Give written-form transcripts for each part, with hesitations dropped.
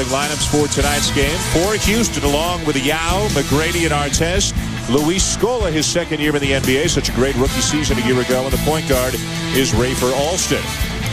Lineups for tonight's game. For Houston, along with Yao, McGrady, and Artest. Luis Scola, his second year in the NBA. Such a great rookie season a year ago. And the point guard is Rafer Alston.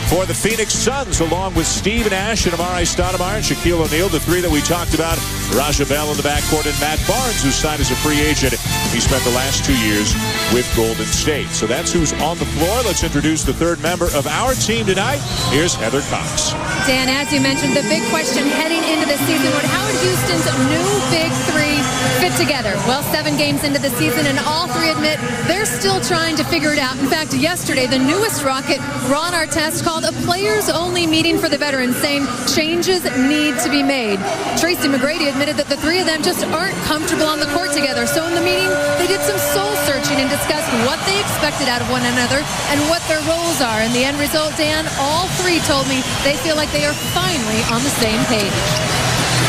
For the Phoenix Suns, along with Steve Nash and Amar'e Stoudemire and Shaquille O'Neal, the three that we talked about, Raja Bell in the backcourt, and Matt Barnes, who signed as a free agent. He spent the last 2 years with Golden State. So that's who's on the floor. Let's introduce the third member of our team tonight. Here's Heather Cox. Dan, as you mentioned, the big question heading into the season, would Howard Houston's new big three fit together? Well, 7 games into the season, and all three admit they're still trying to figure it out. In fact, yesterday, the newest Rocket, Ron Artest, called a players-only meeting for the veterans, saying changes need to be made. Tracy McGrady admitted that the three of them just aren't comfortable on the court together. So in the meeting, they did some soul-searching and discussed what they expected out of one another and what their roles are. And the end result, Dan, all three told me they feel like they are finally on the same page.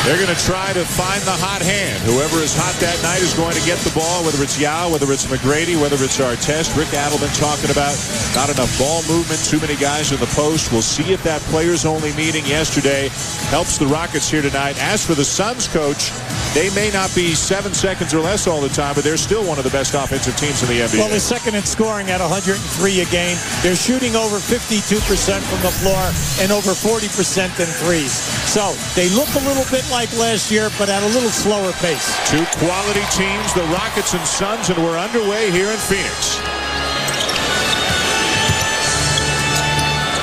They're going to try to find the hot hand. Whoever is hot that night is going to get the ball, whether it's Yao, whether it's McGrady, whether it's Artest. Rick Adelman talking about not enough ball movement, too many guys in the post. We'll see if that players-only meeting yesterday helps the Rockets here tonight. As for the Suns coach, they may not be 7 seconds or less all the time, but they're still one of the best offensive teams in the NBA. Well, they're second in scoring at 103 a game. They're shooting over 52% from the floor and over 40% in threes. So they look a little bit like last year, but at a little slower pace. Two quality teams, the Rockets and Suns, and we're underway here in Phoenix.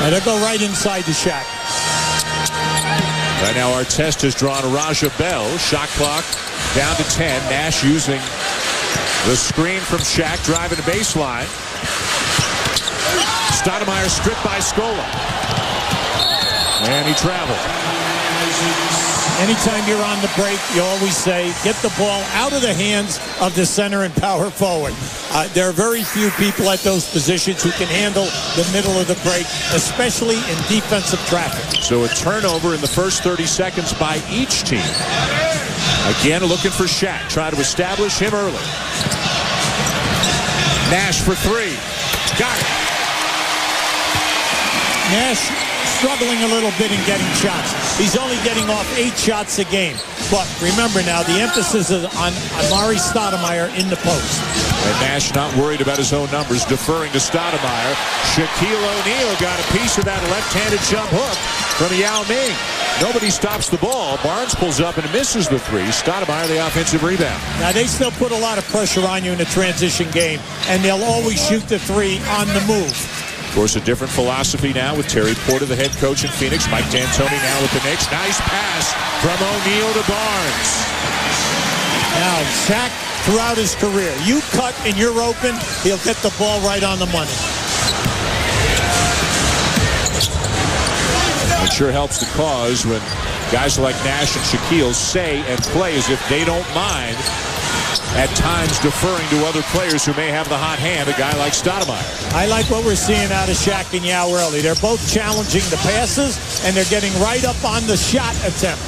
And they'll go right inside the Shaq. Right now, Artest has drawn Raja Bell. Shot clock down to 10. Nash using the screen from Shaq, driving the baseline. Stoudemire stripped by Scola. And he traveled. Anytime you're on the break, you always say, get the ball out of the hands of the center and power forward. There are very few people at those positions who can handle the middle of the break, especially in defensive traffic. So a turnover in the first 30 seconds by each team. Again, looking for Shaq. Try to establish him early. Nash for three. Got it. Nash struggling a little bit in getting shots. He's only getting off 8 shots a game. But remember now, the emphasis is on Amar'e Stoudemire in the post. And Nash not worried about his own numbers, deferring to Stoudemire. Shaquille O'Neal got a piece of that left-handed jump hook from Yao Ming. Nobody stops the ball. Barnes pulls up and misses the three. Stoudemire the offensive rebound. Now they still put a lot of pressure on you in the transition game, and they'll always shoot the three on the move. Of course, a different philosophy now with Terry Porter, the head coach in Phoenix. Mike D'Antoni now with the Knicks. Nice pass from O'Neal to Barnes. Now, Shaq, throughout his career, you cut and you're open, he'll get the ball right on the money. It sure helps the cause when guys like Nash and Shaquille say and play as if they don't mind, at times deferring to other players who may have the hot hand, a guy like Stoudemire. I like what we're seeing out of Shaq and Yao early. They're both challenging the passes, and they're getting right up on the shot attempt.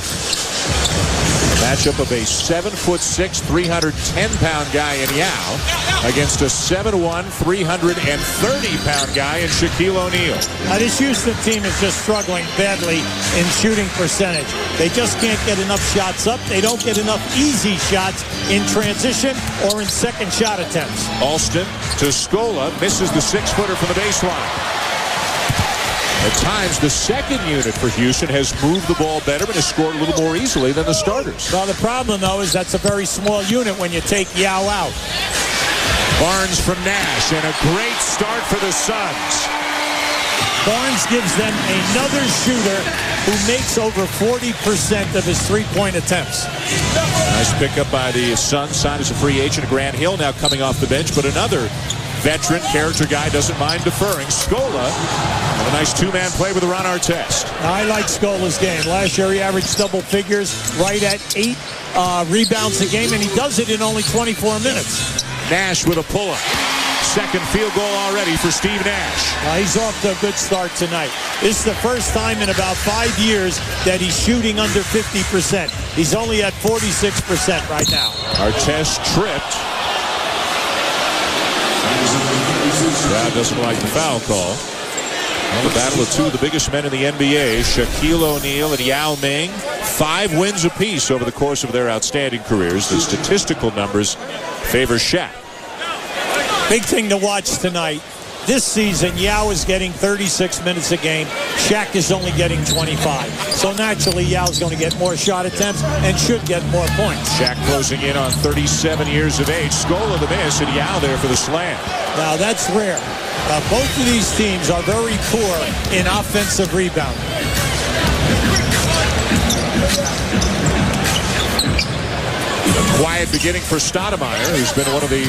Matchup of a 7'6", 310-pound guy in Yao against a 7'1", 330-pound guy in Shaquille O'Neal. Now, this Houston team is just struggling badly in shooting percentage. They just can't get enough shots up. They don't get enough easy shots in transition or in second shot attempts. Alston to Scola, misses the 6-footer from the baseline. At times, the second unit for Houston has moved the ball better and has scored a little more easily than the starters. Well, the problem, though, is that's a very small unit when you take Yao out. Barnes from Nash, and a great start for the Suns. Barnes gives them another shooter who makes over 40% of his three-point attempts. Nice pickup by the Suns, signed as a free agent. Grant Hill now coming off the bench, but another veteran character guy doesn't mind deferring. Scola, and a nice two-man play with Ron Artest. I like Scola's game. Last year he averaged double figures, right at 8 rebounds a game, and he does it in only 24 minutes. Nash with a pull-up. Second field goal already for Steve Nash. He's off to a good start tonight. This is the first time in about 5 years that he's shooting under 50%. He's only at 46% right now. Artest tripped. Crowd doesn't like the foul call. Well, the battle of two of the biggest men in the NBA, Shaquille O'Neal and Yao Ming. 5 wins apiece over the course of their outstanding careers. The statistical numbers favor Shaq. Big thing to watch tonight. This season, Yao is getting 36 minutes a game. Shaq is only getting 25. So naturally, Yao's going to get more shot attempts and should get more points. Shaq closing in on 37 years of age. Scola the miss, and Yao there for the slam. Now, that's rare. Both of these teams are very poor in offensive rebounding. A quiet beginning for Stoudemire, who's been one of the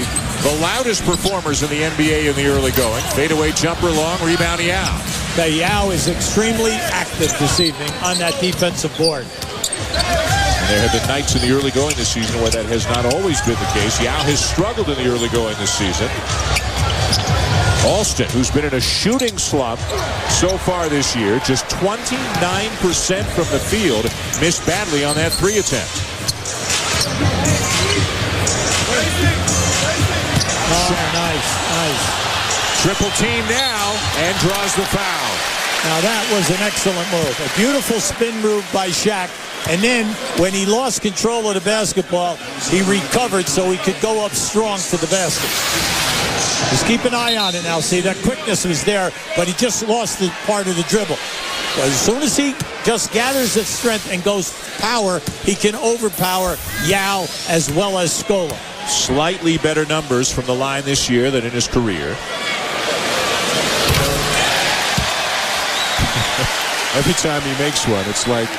loudest performers in the NBA in the early going. Fadeaway jumper long, rebound Yao. Yao is extremely active this evening on that defensive board. And there have been nights in the early going this season where that has not always been the case. Yao has struggled in the early going this season. Alston, who's been in a shooting slump so far this year, just 29% from the field, missed badly on that 3 attempt. Oh, nice. Triple team now, and draws the foul. Now that was an excellent move. A beautiful spin move by Shaq. And then when he lost control of the basketball, he recovered so he could go up strong to the basket. Just keep an eye on it now. See, that quickness was there, but he just lost the part of the dribble. As soon as he just gathers his strength and goes power, he can overpower Yao as well as Scola. Slightly better numbers from the line this year than in his career. Every time he makes one, it's like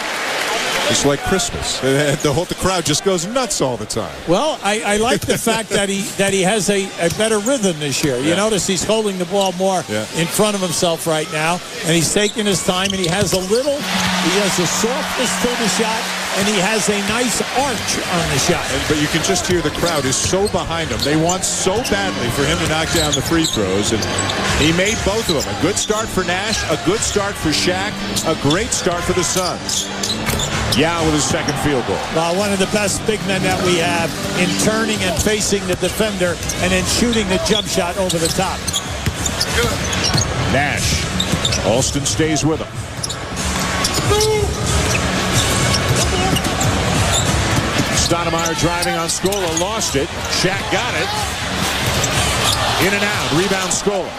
Christmas. The crowd just goes nuts all the time. Well, I like the fact that he has a better rhythm this year. You notice he's holding the ball more in front of himself right now, and he's taking his time, and he has a softness to the shot, and he has a nice arch on the shot. But you can just hear the crowd is so behind him. They want so badly for him to knock down the free throws, and he made both of them. A good start for Nash, a good start for Shaq, a great start for the Suns. Yao with his second field goal. Well, one of the best big men that we have in turning and facing the defender and then shooting the jump shot over the top. Nash. Alston stays with him. Stoudemire driving on Scola, lost it. Shaq got it. In and out, rebound Scola.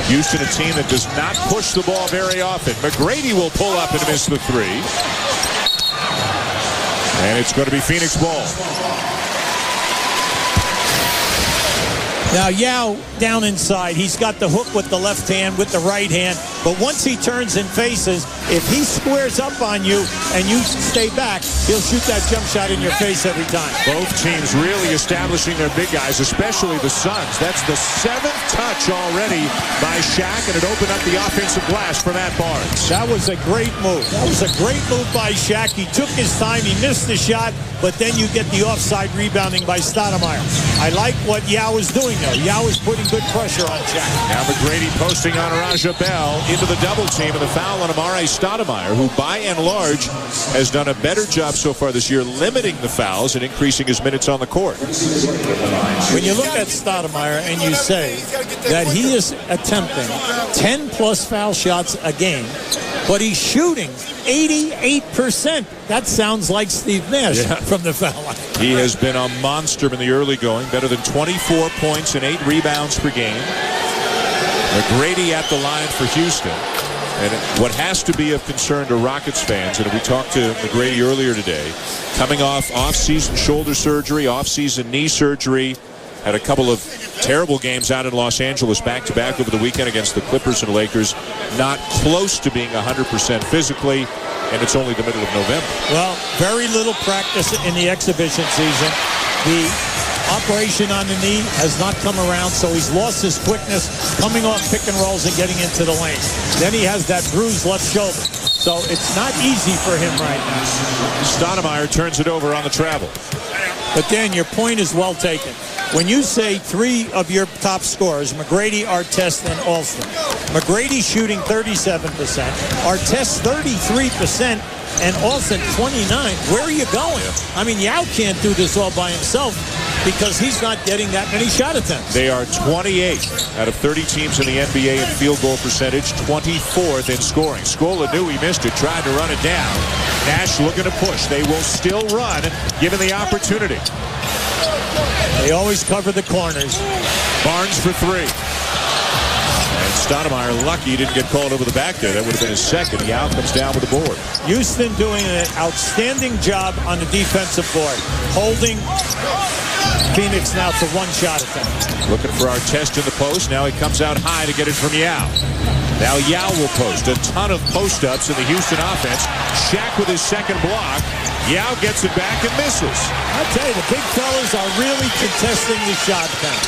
Houston, a team that does not push the ball very often. McGrady will pull up and miss the 3. And it's going to be Phoenix ball. Now, Yao down inside. He's got the hook with the left hand, with the right hand. But once he turns and faces, if he squares up on you and you stay back, he'll shoot that jump shot in your face every time. Both teams really establishing their big guys, especially the Suns. That's the 7th touch already by Shaq, and it opened up the offensive glass for Matt Barnes. That was a great move. That was a great move by Shaq. He took his time. He missed the shot, but then you get the offside rebounding by Stoudemire. I like what Yao is doing there. Yao is putting good pressure on Shaq. Now McGrady posting on Raja Bell into the double team, and the foul on Amare Stoudemire, who by and large has done a better job so far this year limiting the fouls and increasing his minutes on the court. When you look at Stoudemire and you say that he is attempting 10-plus foul shots a game, but he's shooting 88%. That sounds like Steve Nash from the foul line. He has been a monster in the early going, better than 24 points and 8 rebounds per game. McGrady at the line for Houston. And what has to be of concern to Rockets fans, and we talked to McGrady earlier today, coming off-season shoulder surgery, off-season knee surgery, had a couple of terrible games out in Los Angeles back-to-back over the weekend against the Clippers and Lakers, not close to being 100% physically, and it's only the middle of November. Well, very little practice in the exhibition season. The operation on the knee has not come around, so he's lost his quickness coming off pick and rolls and getting into the lane. Then he has that bruised left shoulder. So it's not easy for him right now. Stoudemire turns it over on the travel. But Dan, your point is well taken. When you say 3 of your top scorers, McGrady, Artest, and Alston, McGrady shooting 37%, Artest 33%, and Alston 29%. Where are you going? I mean, Yao can't do this all by himself. because he's not getting that many shot attempts. They are 28th out of 30 teams in the NBA in field goal percentage, 24th in scoring. Scola knew he missed it, tried to run it down. Nash looking to push. They will still run, given the opportunity. They always cover the corners. Barnes for three. And Stoudemire lucky he didn't get called over the back there. That would have been his second. Yao comes down with the board. Houston doing an outstanding job on the defensive board, holding Phoenix now to one shot attempt. Looking for Artest in the post. Now he comes out high to get it from Yao. Now Yao will post. A ton of post-ups in the Houston offense. Shaq with his second block. Yao gets it back and misses. I tell you, the big fellas are really contesting the shot count.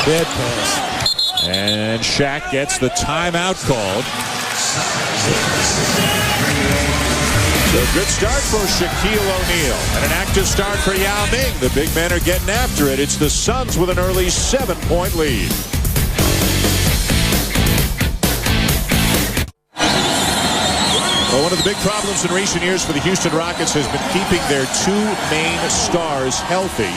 Bad pass. And Shaq gets the timeout called. So good start for Shaquille O'Neal. And an active start for Yao Ming. The big men are getting after it. It's the Suns with an early 7-point lead. Well, one of the big problems in recent years for the Houston Rockets has been keeping their two main stars healthy.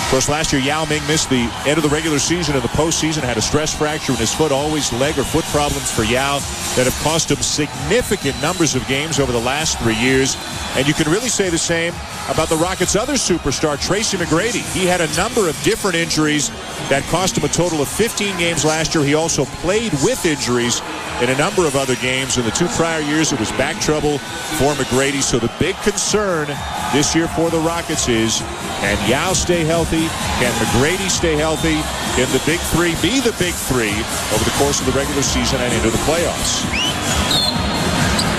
Of course, last year, Yao Ming missed the end of the regular season and the postseason, had a stress fracture in his foot, always leg or foot problems for Yao that have cost him significant numbers of games over the last 3 years. And you can really say the same about the Rockets' other superstar, Tracy McGrady. He had a number of different injuries that cost him a total of 15 games last year. He also played with injuries in a number of other games. In the 2 prior years, it was back trouble for McGrady. So the big concern this year for the Rockets is, can Yao stay healthy? Can McGrady stay healthy? Can the big three be the big three over the course of the regular season and into the playoffs?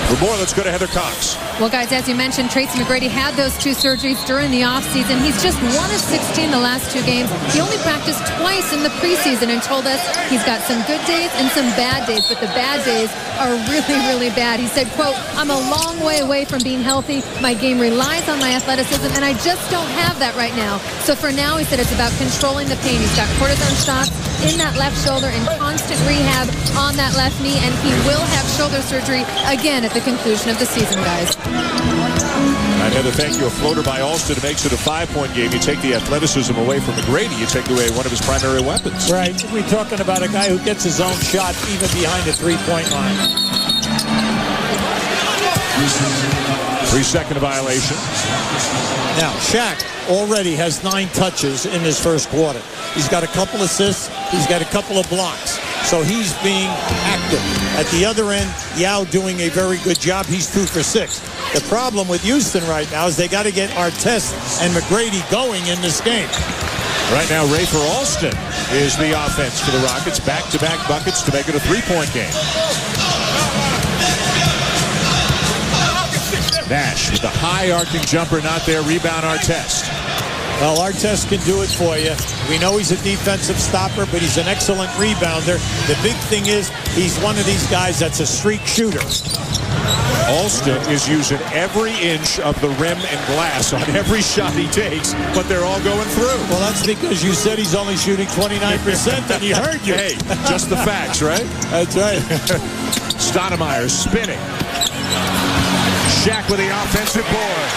For more, let's go to Heather Cox. Well, guys, as you mentioned, Tracy McGrady had those 2 surgeries during the offseason. He's just 1 of 16 the last 2 games. He only practiced twice in the preseason and told us he's got some good days and some bad days, but the bad days are really, really bad. He said, quote, "I'm a long way away from being healthy. My game relies on my athleticism, and I just don't have that right now. So for now," he said, "it's about controlling the pain." He's got cortisone shots in that left shoulder and constant rehab on that left knee, and he will have shoulder surgery again at the conclusion of the season, guys. And Heather, thank you. A floater by Alston makes it a 5-point game. You take the athleticism away from McGrady, you take away one of his primary weapons. Right. We're talking about a guy who gets his own shot even behind the 3-point line. 3-second violation. Now, Shaq already has 9 touches in this first quarter. He's got a couple assists. He's got a couple of blocks. So he's being active. At the other end, Yao doing a very good job. He's 2 for 6. The problem with Houston right now is they got to get Artest and McGrady going in this game. Right now, Rafer Alston is the offense for the Rockets. Back-to-back buckets to make it a 3-point game. Nash with the high arcing jumper, not there. Rebound Artest. Well, Artest can do it for you. We know he's a defensive stopper, but he's an excellent rebounder. The big thing is he's one of these guys that's a streak shooter. Alston is using every inch of the rim and glass on every shot he takes, but they're all going through. Well, that's because you said he's only shooting 29% and he heard you. Hey, just the facts, right? That's right. Stoudemire spinning. Shaq with the offensive board.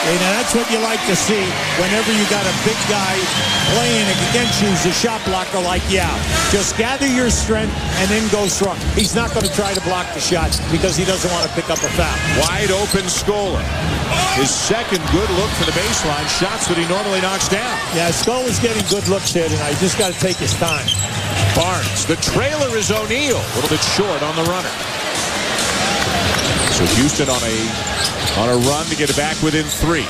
And that's what you like to see whenever you got a big guy playing against you as a shot blocker like Yao. Just gather your strength and then go strong. He's not going to try to block the shot because he doesn't want to pick up a foul. Wide open Scola. His second good look for the baseline. Shots that he normally knocks down. Yeah, Scola's getting good looks here tonight. Just got to take his time. Barnes. The trailer is O'Neal. A little bit short on the runner. So Houston on a run to get it back within 3.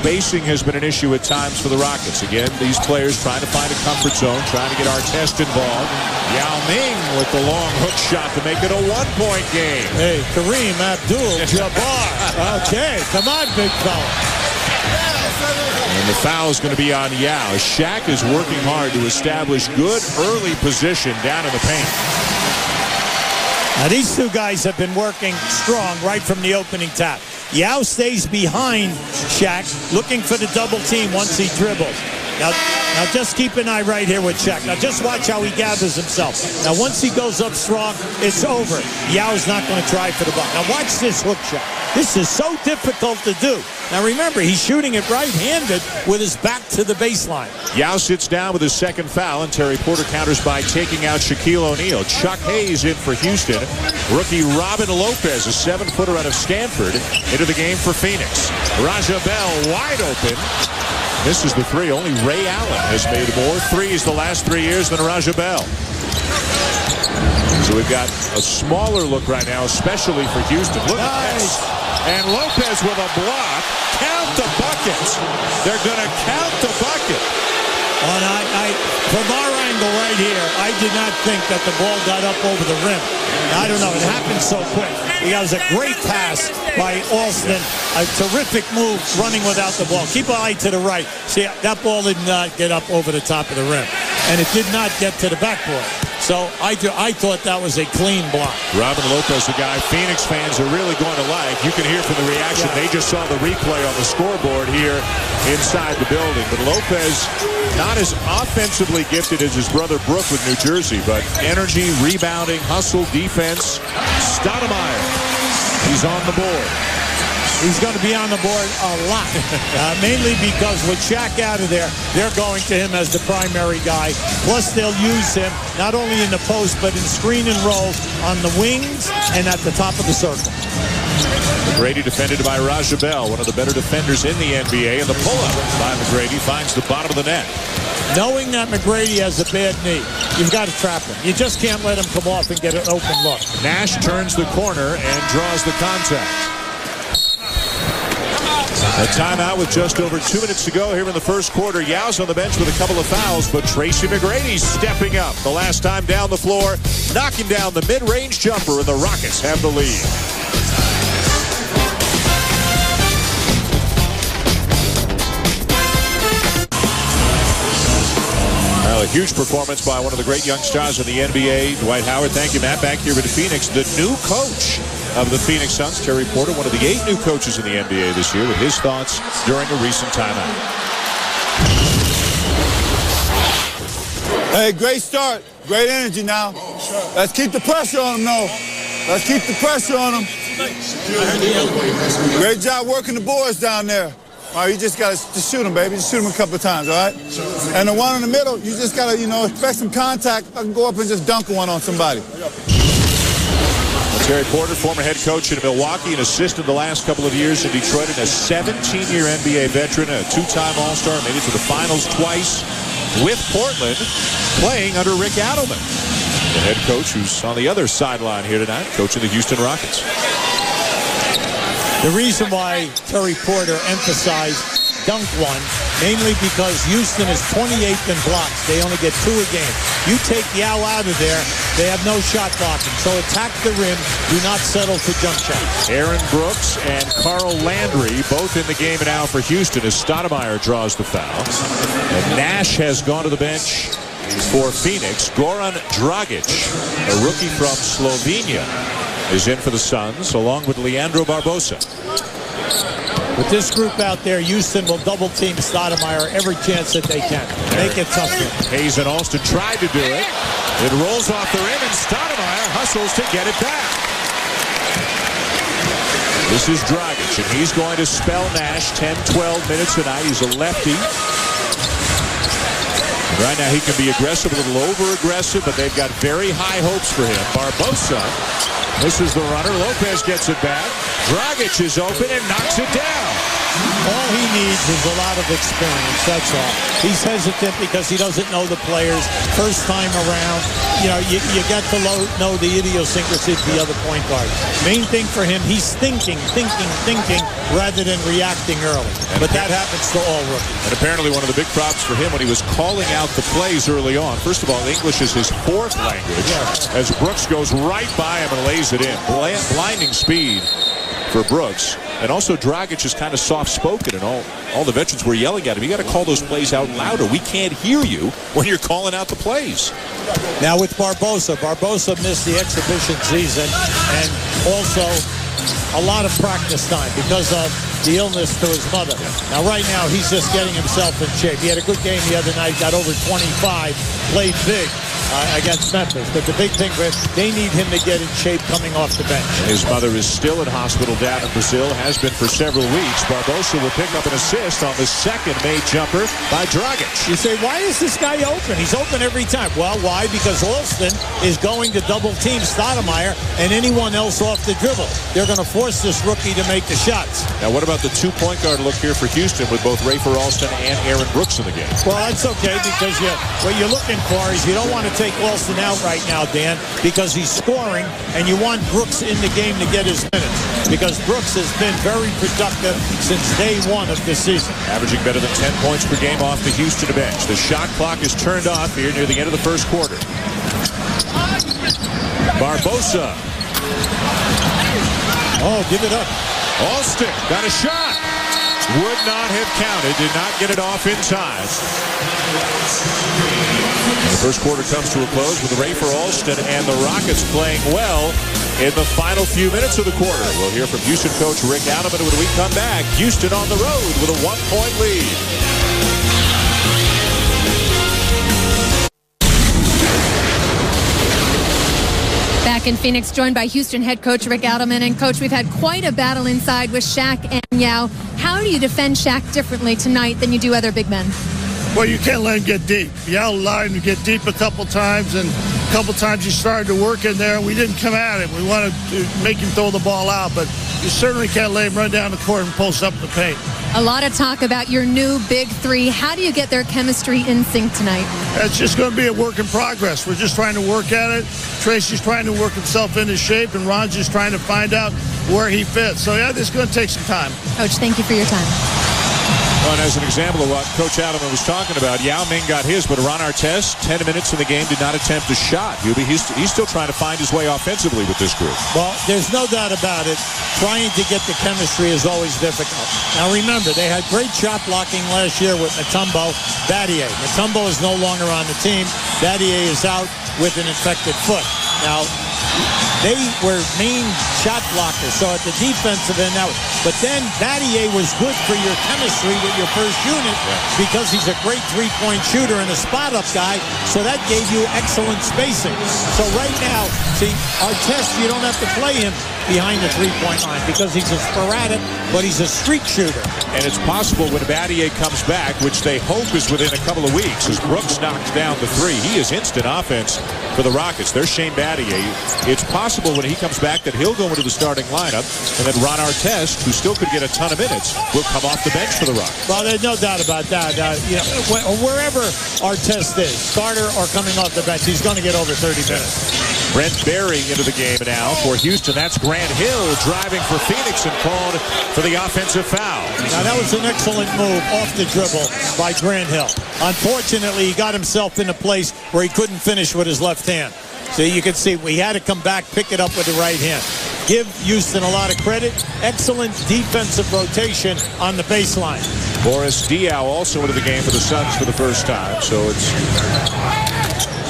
Spacing has been an issue at times for the Rockets. Again, these players trying to find a comfort zone, trying to get Artest involved. Yao Ming with the long hook shot to make it a 1-point game. Hey, Kareem Abdul-Jabbar. Okay, come on, big fella. And the foul is going to be on Yao. Shaq is working hard to establish good early position down in the paint. Now, these two guys have been working strong right from the opening tap. Yao stays behind Shaq, looking for the double team once he dribbles. Now just keep an eye right here with Shaq. Now just watch how he gathers himself. Now once he goes up strong, it's over. Yao's not going to try for the ball. Now watch this hook shot. This is so difficult to do. Now remember, he's shooting it right-handed with his back to the baseline. Yao sits down with his second foul, and Terry Porter counters by taking out Shaquille O'Neal. Chuck Hayes in for Houston. Rookie Robin Lopez, a 7-footer out of Stanford, into the game for Phoenix. Raja Bell wide open. Misses the three. Only Ray Allen has made more threes the last 3 years than Raja Bell. So we've got a smaller look right now, especially for Houston. Look at this. And Lopez with a block. Count the bucket. They're going to count the bucket. And from our angle right here, I did not think that the ball got up over the rim. I don't know. It happened so quick. It was a great pass by Alston. A terrific move running without the ball. Keep an eye to the right. See, that ball did not get up over the top of the rim. And it did not get to the backboard. So I thought that was a clean block. Robin Lopez, the guy Phoenix fans are really going to like. You can hear from the reaction. Yeah. They just saw the replay on the scoreboard here inside the building. But Lopez, not as offensively gifted as his brother Brook with New Jersey, but energy, rebounding, hustle, defense. Stoudemire, he's on the board. He's going to be on the board a lot, mainly because with Shaq out of there, they're going to him as the primary guy. Plus, they'll use him not only in the post, but in screen and roll on the wings and at the top of the circle. McGrady defended by Raja Bell, one of the better defenders in the NBA, and the pull-up by McGrady finds the bottom of the net. Knowing that McGrady has a bad knee, you've got to trap him. You just can't let him come off and get an open look. Nash turns the corner and draws the contact. A timeout with just over 2 minutes to go here in the first quarter. Yao's on the bench with a couple of fouls, but Tracy McGrady's stepping up. The last time down the floor, knocking down the mid-range jumper, and the Rockets have the lead. Well, a huge performance by one of the great young stars in the NBA, Dwight Howard. Thank you, Matt. Back here with Phoenix, the new coach of the Phoenix Suns, Terry Porter, one of the 8 new coaches in the NBA this year, with his thoughts during a recent timeout. Hey, great start. Great energy now. Let's keep the pressure on them, though. Let's keep the pressure on them. Great job working the boards down there. All right, you just got to shoot them, baby. Just shoot them a couple of times, all right? And the one in the middle, you just got to, expect some contact. I can go up and just dunk one on somebody. Terry Porter, former head coach in Milwaukee, an assistant the last couple of years in Detroit, and a 17-year NBA veteran, a 2-time All-Star, made it to the finals twice with Portland, playing under Rick Adelman, the head coach who's on the other sideline here tonight, coaching the Houston Rockets. The reason why Terry Porter emphasized dunk one, mainly because Houston is 28th in blocks. They only get 2 a game. You take Yao out of there, they have no shot blocking. So attack the rim. Do not settle for jump shots. Aaron Brooks and Carl Landry both in the game now for Houston as Stoudemire draws the foul. And Nash has gone to the bench for Phoenix. Goran Dragic, a rookie from Slovenia, is in for the Suns, along with Leandro Barbosa. With this group out there, Houston will double-team Stoudemire every chance that they can. Make it tough for him. Hayes and Alston tried to do it. It rolls off the rim, and Stoudemire hustles to get it back. This is Dragic, and he's going to spell Nash 10-12 minutes tonight. He's a lefty. Right now, he can be aggressive, a little over-aggressive, but they've got very high hopes for him. Barbosa misses the runner. Lopez gets it back. Dragic is open and knocks it down. All he needs is a lot of experience, that's all. He's hesitant because he doesn't know the players. First time around, you get to know the idiosyncrasy of the other point guard. Main thing for him, he's thinking rather than reacting early. But that happens to all rookies. And apparently one of the big props for him when he was calling out the plays early on. First of all, English is his 4th language. Yeah. As Brooks goes right by him and lays it in. Blinding speed for Brooks. And also Dragic is kind of soft-spoken, and all the veterans were yelling at him. You got to call those plays out louder. We can't hear you when you're calling out the plays. Now with Barbosa missed the exhibition season, and also a lot of practice time because of the illness to his mother. Now, right now, he's just getting himself in shape. He had a good game the other night, got over 25, played big against Memphis. But the big thing for him, they need him to get in shape coming off the bench. His mother is still in hospital down in Brazil, has been for several weeks. Barbosa will pick up an assist on the second made jumper by Dragic. You say, why is this guy open? He's open every time. Well, why? Because Alston is going to double team Stoudemire and anyone else off the dribble. They're going to force this rookie to make the shots. Now, what about the two-point guard look here for Houston with both Rafer Alston and Aaron Brooks in the game? Well, that's okay because what you're looking for is you don't want to take Alston out right now, Dan, because he's scoring, and you want Brooks in the game to get his minutes because Brooks has been very productive since day one of this season. Averaging better than 10 points per game off the Houston bench. The shot clock is turned off here near the end of the first quarter. Barbosa. Oh, give it up. Alston got a shot. Would not have counted. Did not get it off in time. The first quarter comes to a close with Rafer Alston and the Rockets playing well in the final few minutes of the quarter. We'll hear from Houston coach Rick Adelman when we come back. Houston on the road with a 1-point lead. Back in Phoenix, joined by Houston head coach Rick Adelman. And, Coach, we've had quite a battle inside with Shaq and Yao. How do you defend Shaq differently tonight than you do other big men? Well, you can't let him get deep. Yao allowed him to get deep a couple times, and a couple times he started to work in there. We didn't come at him. We wanted to make him throw the ball out, but you certainly can't let him run down the court and post up the paint. A lot of talk about your new big three. How do you get their chemistry in sync tonight? It's just going to be a work in progress. We're just trying to work at it. Tracy's trying to work himself into shape, and Ron's just trying to find out where he fits. So, yeah, this is going to take some time. Coach, thank you for your time. Well, and as an example of what Coach Adelman was talking about, Yao Ming got his, but Ron Artest, 10 minutes in the game, did not attempt a shot. He's still trying to find his way offensively with this group. Well, there's no doubt about it. Trying to get the chemistry is always difficult. Now, remember, they had great shot blocking last year with Mutombo, Battier. Mutombo is no longer on the team. Battier is out with an infected foot. Now, they were main shot blockers, so at the defensive end now. But then Battier was good for your chemistry with your first unit because he's a great three-point shooter and a spot-up guy, so that gave you excellent spacing. So right now, see, Artest, you don't have to play him behind the three-point line because he's a sporadic, but he's a streak shooter. And it's possible when Battier comes back, which they hope is within a couple of weeks, as Brooks knocks down the three. He is instant offense for the Rockets. There's Shane Battier. It's possible when he comes back that he'll go into the starting lineup, and then Ron Artest, who still could get a ton of minutes, will come off the bench for the Rockets. Well, there's no doubt about that. Wherever Artest is, starter or coming off the bench, he's going to get over 30 minutes. Brent Berry into the game now for Houston. That's Grant Hill driving for Phoenix and called for the offensive foul. Now, that was an excellent move off the dribble by Grant Hill. Unfortunately, he got himself in a place where he couldn't finish with his left hand. So you can see we had to come back, pick it up with the right hand. Give Houston a lot of credit. Excellent defensive rotation on the baseline. Boris Diaw also into the game for the Suns for the first time. So it's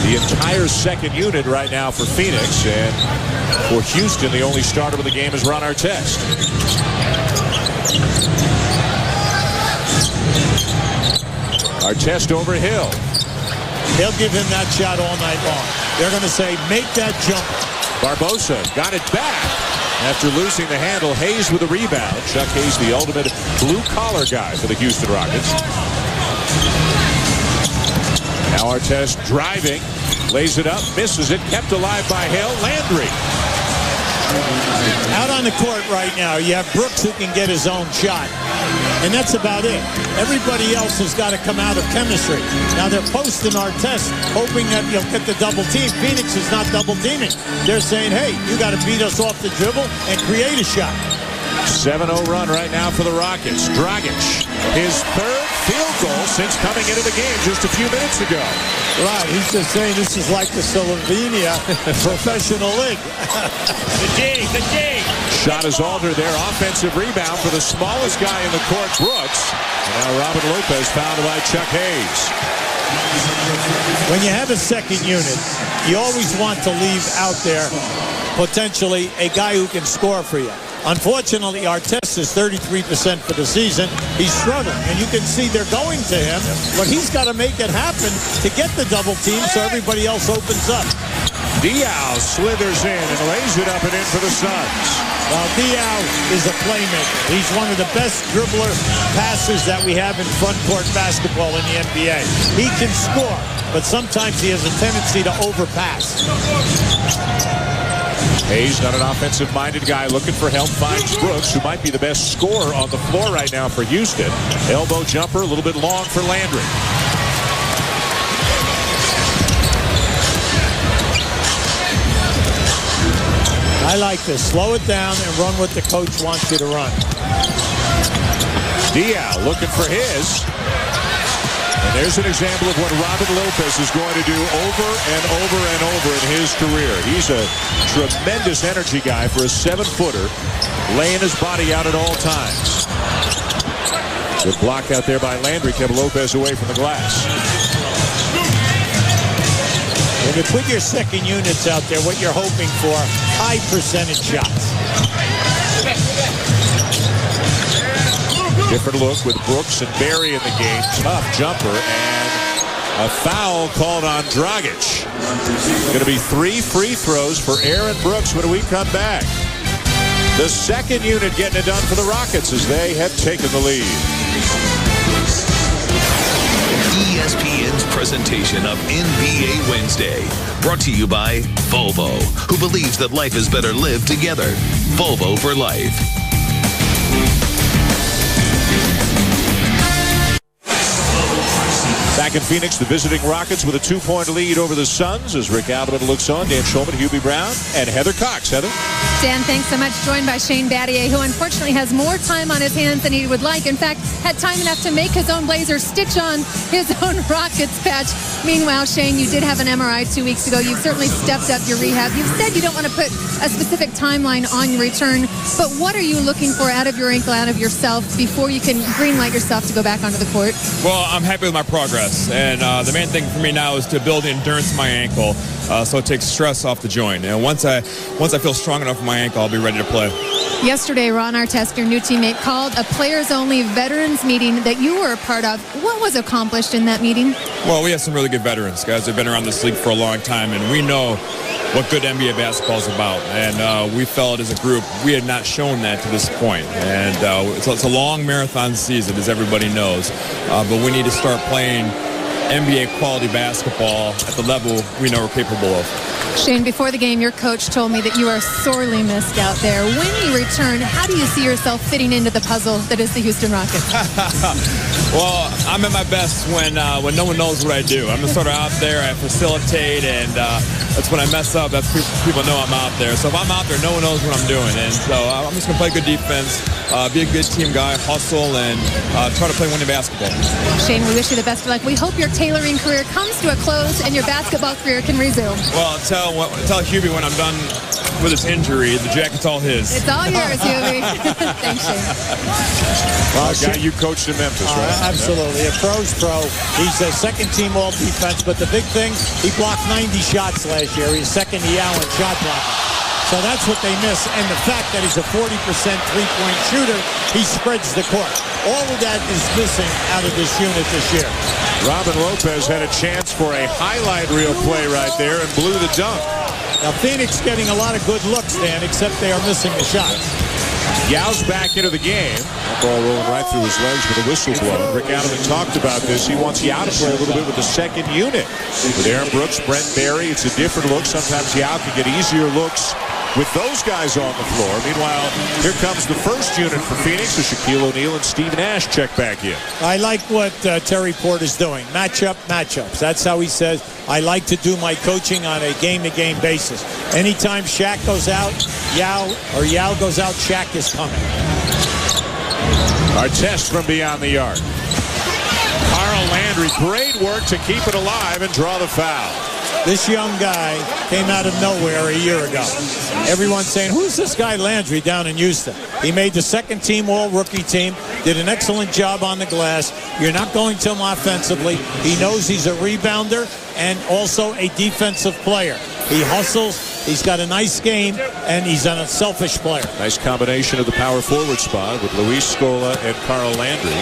the entire second unit right now for Phoenix. And for Houston, the only starter of the game is Ron Artest. Artest over Hill. They'll give him that shot all night long. They're going to say, make that jump. Barbosa got it back after losing the handle. Hayes with a rebound. Chuck Hayes, the ultimate blue-collar guy for the Houston Rockets. Now Artest driving, lays it up, misses it, kept alive by Hill. Landry. Out on the court right now, you have Brooks who can get his own shot. And that's about it. Everybody else has got to come out of chemistry. Now they're posting Artest, hoping that you'll get the double team. Phoenix is not double teaming. They're saying, hey, you got to beat us off the dribble and create a shot. 7-0 run right now for the Rockets. Dragic, his third field goal since coming into the game just a few minutes ago. Right, he's just saying this is like the Slovenia professional league. The dig. Shot is altered there. Offensive rebound for the smallest guy in the court, Brooks. And now Robin Lopez fouled by Chuck Hayes. When you have a second unit, you always want to leave out there potentially a guy who can score for you. Unfortunately, Artest is 33% for the season. He's struggling, and you can see they're going to him, but he's got to make it happen to get the double team so everybody else opens up. Diaw slithers in and lays it up and in for the Suns. Well, Diaw is a playmaker. He's one of the best dribbler passers that we have in front court basketball in the NBA. He can score, but sometimes he has a tendency to overpass. Hayes, not an offensive-minded guy, looking for help, finds Brooks, who might be the best scorer on the floor right now for Houston. Elbow jumper, a little bit long for Landry. I like this. Slow it down and run what the coach wants you to run. Diaw looking for his. And there's an example of what Robin Lopez is going to do over and over and over in his career. He's a tremendous energy guy for a 7-footer, laying his body out at all times. Good block out there by Landry, kept Lopez away from the glass. When you put your second units out there, what you're hoping for, high percentage shots. Different look with Brooks and Barry in the game. Tough jumper and a foul called on Dragic. Going to be 3 free throws for Aaron Brooks when we come back. The second unit getting it done for the Rockets as they have taken the lead. ESPN's presentation of NBA Wednesday, brought to you by Volvo, who believes that life is better lived together. Volvo for life. Back in Phoenix, the visiting Rockets with a 2-point lead over the Suns as Rick Alderman looks on. Dan Schulman, Hubie Brown, and Heather Cox. Heather? Dan, thanks so much. Joined by Shane Battier, who unfortunately has more time on his hands than he would like. In fact, had time enough to make his own Blazers stitch on his own Rockets patch. Meanwhile, Shane, you did have an MRI 2 weeks ago. You've certainly stepped up your rehab. You've said you don't want to put a specific timeline on your return, but what are you looking for out of your ankle, out of yourself, before you can greenlight yourself to go back onto the court? Well, I'm happy with my progress, and the main thing for me now is to build endurance in my ankle, so it takes stress off the joint. And once I feel strong enough in my ankle, I'll be ready to play. Yesterday, Ron Artest, your new teammate, called a players-only veterans meeting that you were a part of. What was accomplished in that meeting? Well, we have some really good veterans, guys that have been around this league for a long time, and we know what good NBA basketball is about. And we felt as a group, we had not shown that to this point. And it's a long marathon season, as everybody knows. But we need to start playing NBA quality basketball at the level we know we're capable of. Shane, before the game, your coach told me that you are sorely missed out there. When you return, how do you see yourself fitting into the puzzle that is the Houston Rockets? Well, I'm at my best when no one knows what I do. I'm sort of out there, I facilitate, and that's when I mess up. That's people know I'm out there. So if I'm out there, no one knows what I'm doing. And so I'm just going to play good defense, be a good team guy, hustle, and try to play winning basketball. Shane, we wish you the best of luck. We hope your tailoring career comes to a close and your basketball career can resume. Well, tell Hubie when I'm done with his injury, the jacket's all his. It's all yours, Hubie. Thanks, Shane. Well, guy you coached in Memphis, right? Absolutely. A pro's pro. He's a second-team all-defense, but the big thing, he blocked 90 shots last year. He's second to Yao in shot blocking. So that's what they miss. And the fact that he's a 40% three-point shooter, he spreads the court. All of that is missing out of this unit this year. Robin Lopez had a chance for a highlight reel play right there and blew the dunk. Now, Phoenix getting a lot of good looks, Dan, except they are missing the shots. Yao's back into the game. That ball rolling right through his legs with a whistle blown. Rick Alderman talked about this. He wants Yao to play a little bit with the second unit. With Aaron Brooks, Brent Barry, it's a different look. Sometimes Yao can get easier looks with those guys on the floor. Meanwhile, here comes the first unit for Phoenix. So Shaquille O'Neal and Steve Nash check back in. I like what Terry Porter's doing. Matchups. That's how he says, I like to do my coaching on a game-to-game basis. Anytime Shaq goes out, Yao goes out, Shaq is coming. Artest from beyond the arc. Carl Landry, great work to keep it alive and draw the foul. This young guy came out of nowhere a year ago. Everyone's saying, who's this guy Landry down in Houston? He made the second-team all-rookie team, did an excellent job on the glass. You're not going to him offensively. He knows he's a rebounder and also a defensive player. He hustles. He's got a nice game, and he's an unselfish player. Nice combination of the power forward spot with Luis Scola and Carl Landry.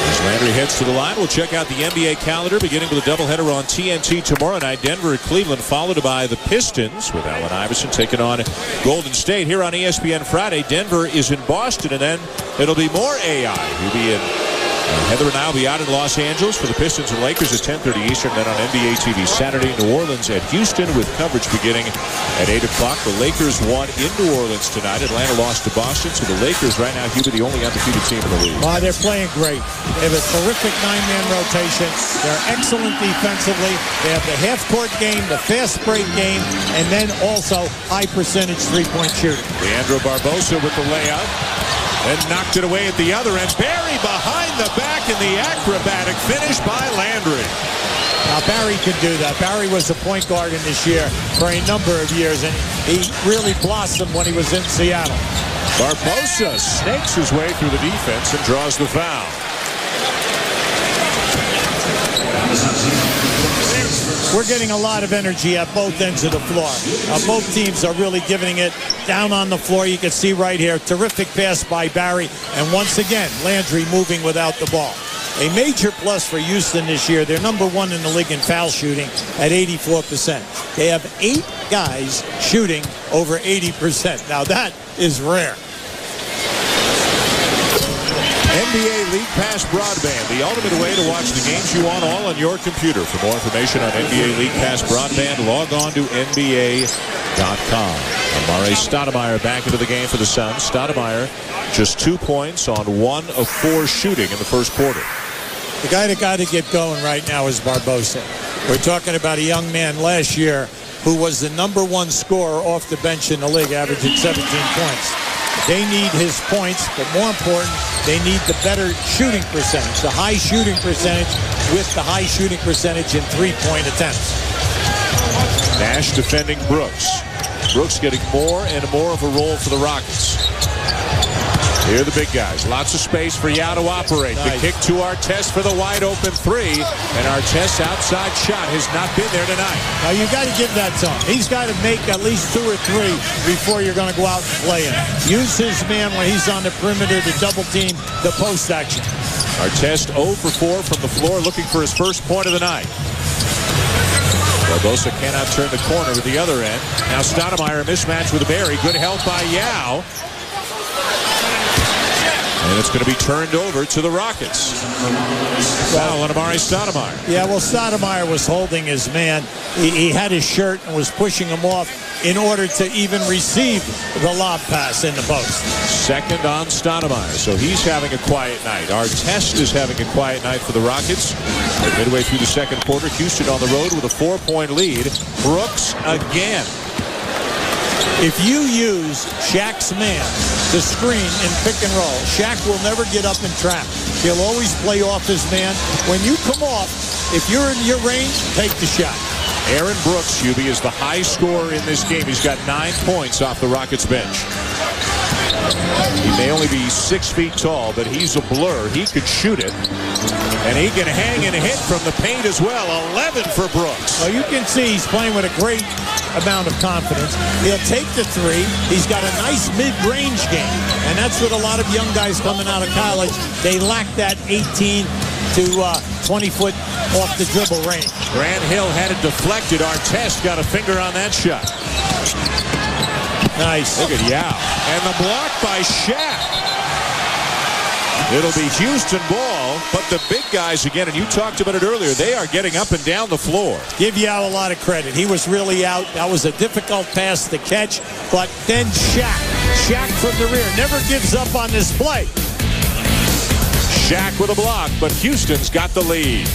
As Landry heads to the line, we'll check out the NBA calendar, beginning with a doubleheader on TNT tomorrow night. Denver at Cleveland, followed by the Pistons, with Allen Iverson taking on Golden State. Here on ESPN Friday, Denver is in Boston, and then it'll be more AI. He'll be in Heather and I will be out in Los Angeles for the Pistons and Lakers at 10:30 Eastern. Then on NBA TV Saturday, New Orleans at Houston with coverage beginning at 8 o'clock. The Lakers won in New Orleans tonight. Atlanta lost to Boston. So the Lakers right now, Hubert, the only undefeated team in the league. Well, they're playing great. They have a terrific 9-man rotation. They're excellent defensively. They have the half-court game, the fast break game, and then also high-percentage three-point shooting. Leandro Barbosa with the layup. And knocked it away at the other end. Barry behind the back in the acrobatic finish by Landry. Now, Barry can do that. Barry was a point guard in this year for a number of years, and he really blossomed when he was in Seattle. Barbosa snakes his way through the defense and draws the foul. We're getting a lot of energy at both ends of the floor. Both teams are really giving it down on the floor. You can see right here, terrific pass by Barry. And once again, Landry moving without the ball. A major plus for Houston this year. They're number one in the league in foul shooting at 84%. They have 8 guys shooting over 80%. Now that is rare. NBA League Pass Broadband, the ultimate way to watch the games you want all on your computer. For more information on NBA League Pass Broadband, log on to NBA.com. Amare Stoudemire back into the game for the Suns. Stoudemire just 2 points on 1 of 4 shooting in the first quarter. The guy that got to get going right now is Barbosa. We're talking about a young man last year who was the #1 scorer off the bench in the league, averaging 17 points. They need his points, but more important, they need the better shooting percentage, the high shooting percentage with the high shooting percentage in three-point attempts. Nash defending Brooks. Brooks getting more and more of a role for the Rockets. Here are the big guys. Lots of space for Yao to operate. Nice. The kick to Artest for the wide open 3. And Artest's outside shot has not been there tonight. Now, you got to give that to him. He's got to make at least 2 or 3 before you're going to go out and play him. Use his man when he's on the perimeter to double team the post action. Artest 0 for 4 from the floor, looking for his first point of the night. Barbosa cannot turn the corner with the other end. Now Stoudemire, a mismatch with Barry. Good help by Yao. And it's going to be turned over to the Rockets. Foul on Amare Stoudemire. Yeah, well, Stoudemire was holding his man. He had his shirt and was pushing him off in order to even receive the lob pass in the post. Second on Stoudemire, so he's having a quiet night. Artest is having a quiet night for the Rockets. Midway through the second quarter, Houston on the road with a 4-point lead. Brooks again. If you use Shaq's man to screen in pick and roll, Shaq will never get up and trap. He'll always play off his man. When you come off, if you're in your range, take the shot. Aaron Brooks, Hubie, is the high scorer in this game. He's got 9 points off the Rockets bench. He may only be 6 feet tall, but he's a blur. He could shoot it. And he can hang and hit from the paint as well. 11 for Brooks. Well, you can see he's playing with a great amount of confidence. He'll take the 3. He's got a nice mid-range game. And that's what a lot of young guys coming out of college, they lack that 18 to 20-foot off the dribble range. Grant Hill had it deflected. Artest got a finger on that shot. Nice. Look at Yao. And the block by Shaq. It'll be Houston ball, but the big guys again, and you talked about it earlier, they are getting up and down the floor. Give Yao a lot of credit. He was really out. That was a difficult pass to catch, but then Shaq from the rear never gives up on this play. Shaq with a block, but Houston's got the lead.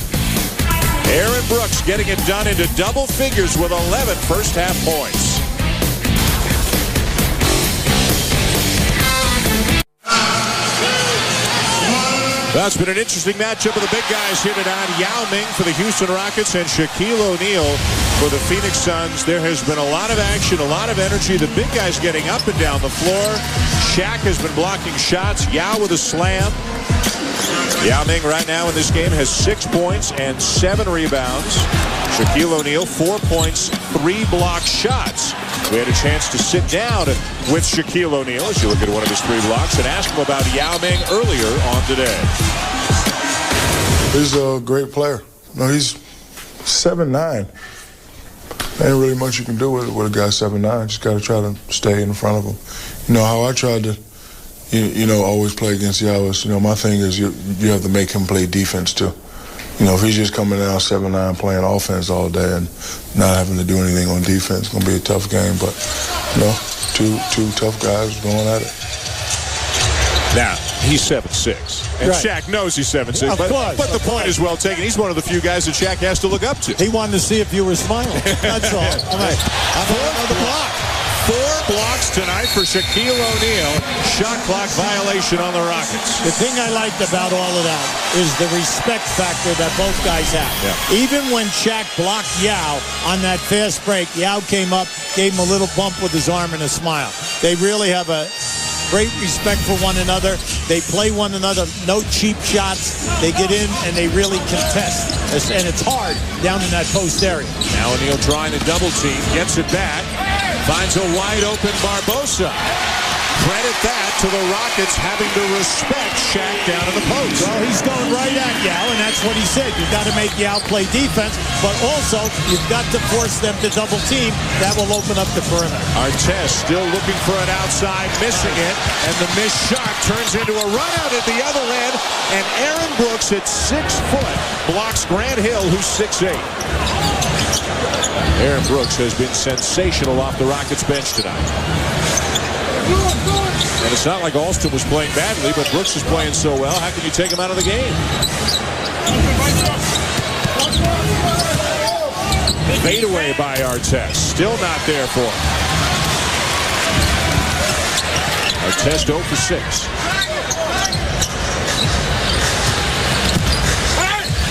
Aaron Brooks getting it done into double figures with 11 first half points. That's been an interesting matchup of the big guys here tonight. Yao Ming for the Houston Rockets and Shaquille O'Neal for the Phoenix Suns. There has been a lot of action, a lot of energy. The big guys getting up and down the floor. Shaq has been blocking shots. Yao with a slam. Yao Ming right now in this game has 6 points and 7 rebounds. Shaquille O'Neal, 4 points, 3 block shots. We had a chance to sit down with Shaquille O'Neal as you look at one of his 3 blocks and ask him about Yao Ming earlier on today. He's a great player. No, he's 7'9". Ain't really much you can do with a guy 7'9". Just got to try to stay in front of him. You know, how I tried to, always play against Yao is, my thing is you have to make him play defense too. If he's just coming down 7'9", playing offense all day and not having to do anything on defense, it's going to be a tough game. But, two tough guys going at it. Now, he's 7'6". And right. Shaq knows he's 7'6". But the point is well taken. He's one of the few guys that Shaq has to look up to. He wanted to see if you were smiling. That's all. All right. Another block. 4 blocks tonight for Shaquille O'Neal. Shot clock violation on the Rockets. The thing I liked about all of that is the respect factor that both guys have. Yeah. Even when Shaq blocked Yao on that fast break, Yao came up, gave him a little bump with his arm and a smile. They really have a great respect for one another. They play one another. No cheap shots. They get in and they really contest. And it's hard down in that post area. Now O'Neal trying to double team. Gets it back. Finds a wide open Barbosa. Credit that to the Rockets having to respect Shaq down in the post. Well, he's going right at Yao, and that's what he said. You've got to make Yao play defense, but also you've got to force them to double team. That will open up the perimeter. Artest still looking for an outside, missing it, and the missed shot turns into a run out at the other end, and Aaron Brooks at 6 foot blocks Grant Hill, who's 6'8". Aaron Brooks has been sensational off the Rockets bench tonight. And it's not like Alston was playing badly, but Brooks is playing so well. How can you take him out of the game? Fade away by Artest. Still not there for him. Artest 0 for 6.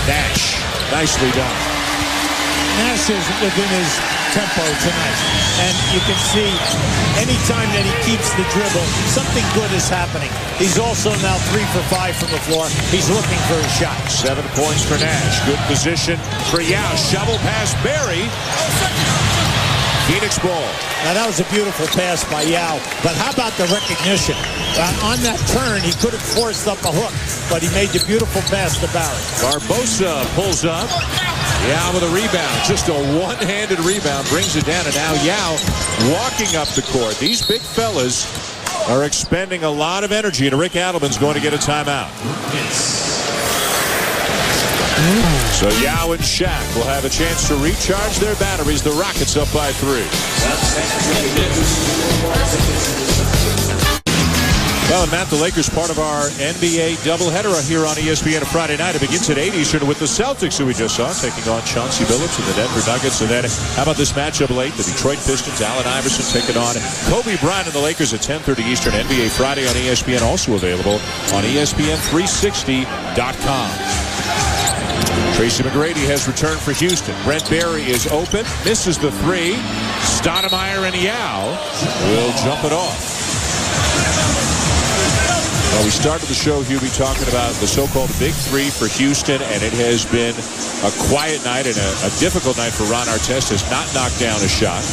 Nash. Nicely done. Nash is within his tempo tonight. And you can see anytime that he keeps the dribble, something good is happening. He's also now 3 for 5 from the floor. He's looking for a shot. 7 points for Nash. Good position for Yao. Shovel past Barry. Phoenix ball. Now that was a beautiful pass by Yao. But how about the recognition? On that turn, he could have forced up a hook, but he made the beautiful pass to Barry. Barbosa pulls up. Yao with a rebound. Just a one-handed rebound. Brings it down, and now Yao walking up the court. These big fellas are expending a lot of energy, and Rick Adelman's going to get a timeout. So Yao and Shaq will have a chance to recharge their batteries. The Rockets up by 3. Well, and Matt, the Lakers part of our NBA doubleheader here on ESPN a Friday night. It begins at 8 Eastern with the Celtics, who we just saw, taking on Chauncey Billups and the Denver Nuggets. And then, how about this matchup late? The Detroit Pistons, Allen Iverson taking on Kobe Bryant and the Lakers at 10:30 Eastern. NBA Friday on ESPN, also available on ESPN360.com. Tracy McGrady has returned for Houston. Brent Barry is open, misses the 3. Stoudemire and Yao will jump it off. Well, we started the show, Hubie, talking about the so-called Big 3 for Houston, and it has been a quiet night and a difficult night for Ron Artest. Has not knocked down a shot.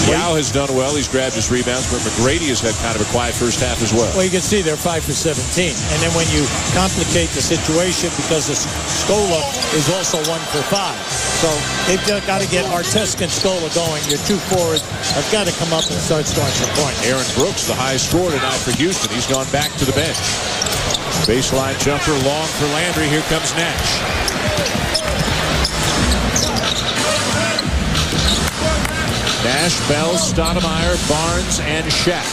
Yao has done well. He's grabbed his rebounds, but McGrady has had kind of a quiet first half as well. Well, you can see they're 5 for 17. And then when you complicate the situation, because the Scola is also 1 for 5. So they've got to get Artest and Scola going. Your 2 forwards have got to come up and start scoring some points. Aaron Brooks, the highest scorer tonight for Houston. He's gone back to the bench. Baseline jumper long for Landry. Here comes Nash. Nash, Bell, Stoudemire, Barnes, and Shaq.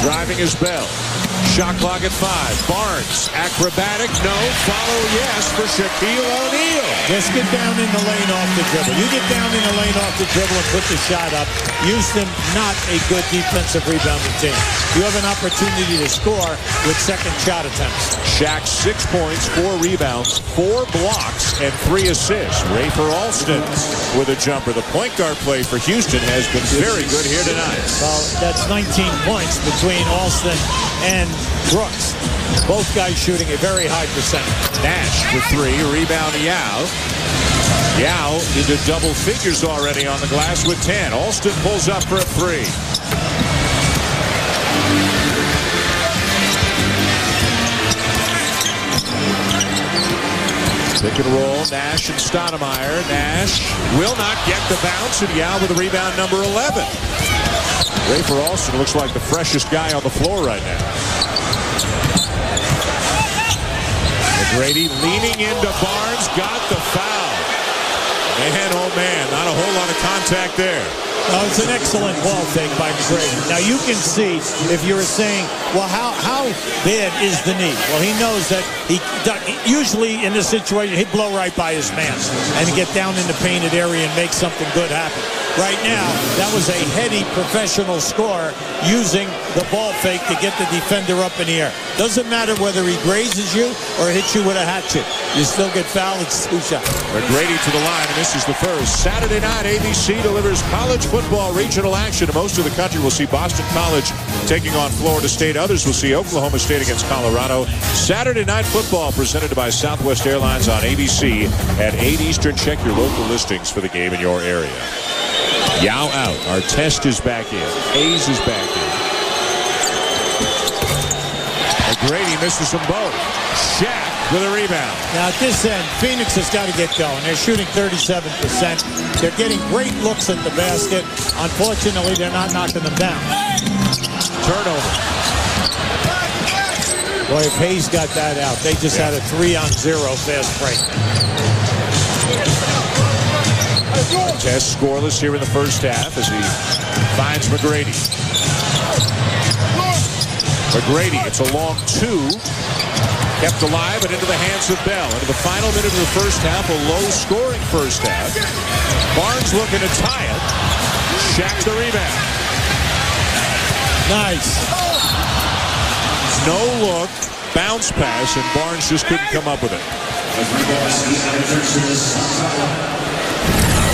Driving is Bell. Shot clock at 5. Barnes, acrobatic, no. Follow, yes, for Shaquille O'Neal. Just get down in the lane off the dribble. You get down in the lane off the dribble and put the shot up. Houston, not a good defensive rebounding team. You have an opportunity to score with second shot attempts. Shaq, 6 points, 4 rebounds, 4 blocks, and 3 assists. Rafer Alston with a jumper. The point guard play for Houston has been very good here tonight. Well, that's 19 points between Alston and Brooks. Both guys shooting a very high percentage. Nash for 3. Rebound Yao. Yao into double figures already on the glass with 10. Alston pulls up for a 3. Pick and roll, Nash and Stoudemire. Nash will not get the bounce, and Yao with the rebound number 11. Rafer Alston looks like the freshest guy on the floor right now. McGrady leaning into Barnes, got the foul. Man, oh man, not a whole lot of contact there. Oh, it's an excellent ball fake by McGrady. Now you can see if you're saying, well, how bad is the knee? Well, he knows that he usually in this situation he'd blow right by his man and get down in the painted area and make something good happen. Right now, that was a heady professional scorer using the ball fake to get the defender up in the air. Doesn't matter whether he grazes you or hits you with a hatchet. You still get fouled. It's 2 shots. McGrady to the line, and this is the first. Saturday night, ABC delivers college football regional action. Most of the country will see Boston College taking on Florida State. Others will see Oklahoma State against Colorado. Saturday night football presented by Southwest Airlines on ABC at 8 Eastern. Check your local listings for the game in your area. Yao out. Artest is back in. Hayes is back in. McGrady misses them both. Shaq with a rebound. Now at this end, Phoenix has got to get going. They're shooting 37%. They're getting great looks at the basket. Unfortunately, they're not knocking them down. Turnover. Boy, if Hayes got that out, they just had a 3-on-0 fast break. Test scoreless here in the first half as he finds McGrady. McGrady, it's a long 2. Kept alive and into the hands of Bell. Into the final minute of the first half, a low-scoring first half. Barnes looking to tie it. Shaq the rebound. Nice. No look, bounce pass, and Barnes just couldn't come up with it.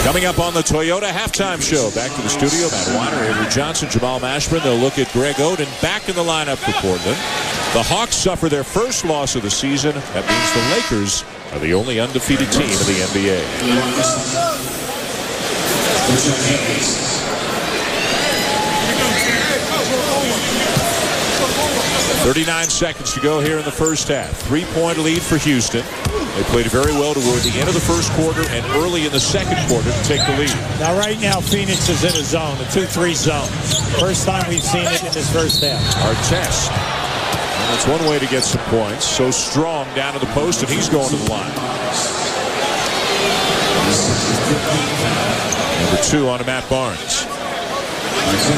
Coming up on the Toyota Halftime Show. Back to the studio, Matt Weiner, Avery Johnson, Jamal Mashburn. They'll look at Greg Oden back in the lineup for Portland. The Hawks suffer their first loss of the season. That means the Lakers are the only undefeated team in the NBA. 39 seconds to go here in the first half. 3-point lead for Houston. They played very well toward the end of the first quarter and early in the second quarter to take the lead. Now right now Phoenix is in a zone, a 2-3 zone. First time we've seen it in this first half. Artest. And that's one way to get some points. So strong down to the post, and he's going to the line. Number 2 on to Matt Barnes.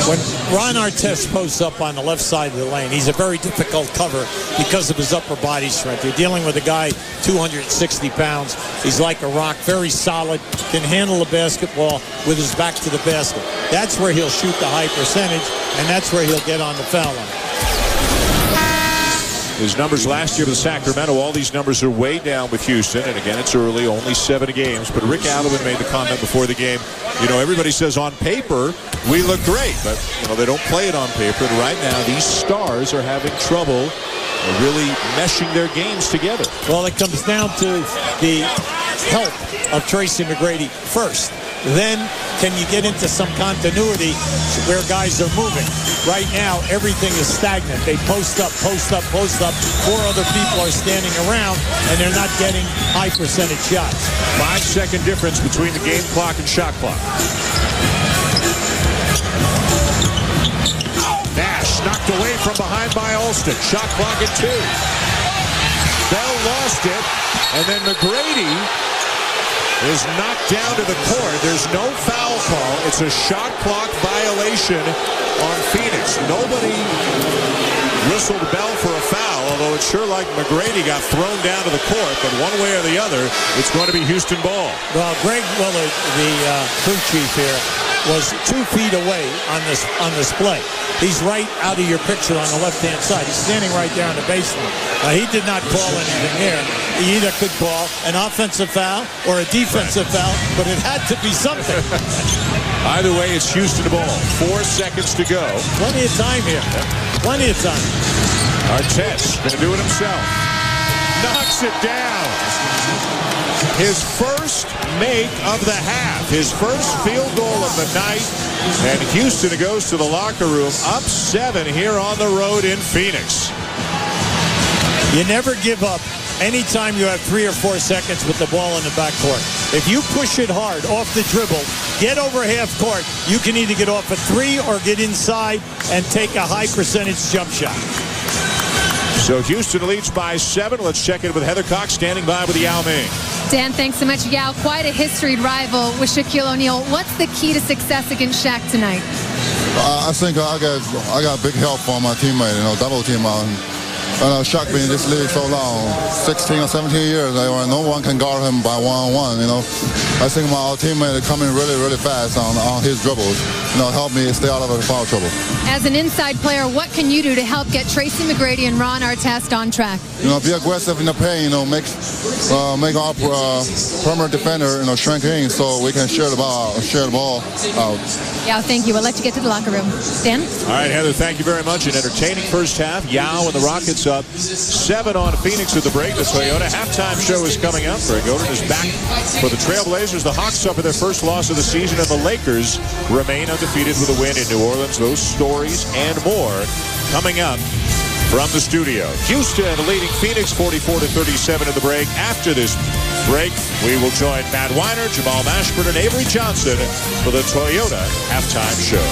When Ron Artest posts up on the left side of the lane, he's a very difficult cover because of his upper body strength. You're dealing with a guy 260 pounds. He's like a rock, very solid, can handle the basketball with his back to the basket. That's where he'll shoot the high percentage, and that's where he'll get on the foul line. His numbers last year with Sacramento, all these numbers are way down with Houston. And again, it's early, only 7 games. But Rick Adelman made the comment before the game, you know, everybody says on paper, we look great. But, you know, they don't play it on paper. And right now, these stars are having trouble really meshing their games together. Well, it comes down to the help of Tracy McGrady first. Then, can you get into some continuity where guys are moving? Right now, everything is stagnant. They post up, post up, post up. 4 other people are standing around, and they're not getting high percentage shots. 5-second difference between the game clock and shot clock. Nash knocked away from behind by Alston. Shot clock at 2. Bell lost it, and then McGrady is knocked down to the court. There's no foul call. It's a shot clock violation on Phoenix. Nobody whistled bell for a foul, although it's sure like McGrady got thrown down to the court, but one way or the other, it's going to be Houston ball. Well, Greg Willard, the crew chief here, was 2 feet away on this play. He's right out of your picture on the left-hand side. He's standing right there on the baseline. He did not call anything there. He either could call an offensive foul or a defensive foul, but it had to be something. Either way, it's Houston ball. 4 seconds to go. Plenty of time here. Plenty of time. Artest going to do it himself. Knocks it down. His first make of the half. His first field goal of the night. And Houston goes to the locker room up 7 here on the road in Phoenix. You never give up anytime you have 3 or 4 seconds with the ball in the backcourt. If you push it hard off the dribble, get over half court, you can either get off a 3 or get inside and take a high percentage jump shot. So Houston leads by 7. Let's check in with Heather Cox standing by with Yao Ming. Dan, thanks so much. Yao, quite a historied rival with Shaquille O'Neal. What's the key to success against Shaq tonight? I think I got big help from my teammate, double team on. Shaq been in this league so long, 16 or 17 years, no one can guard him by one-on-one, I think my teammate is coming really, really fast on his dribbles, help me stay out of the foul trouble. As an inside player, what can you do to help get Tracy McGrady and Ron Artest on track? Be aggressive in the paint, make our perimeter defender, shrink in so we can share the ball out. Yao, thank you. We'll let you get to the locker room. Dan? All right, Heather, thank you very much. An entertaining first half. Yao and the Rockets up 7 on Phoenix at the break. The Toyota halftime show is coming up. Greg Oden is back for the Trailblazers. The Hawks suffer their first loss of the season, and the Lakers remain undefeated with a win in New Orleans. Those stories and more coming up from the studio. Houston leading Phoenix 44-37 in the break. After this break, we will join Matt Weiner, Jamal Mashburn, and Avery Johnson for the Toyota halftime show.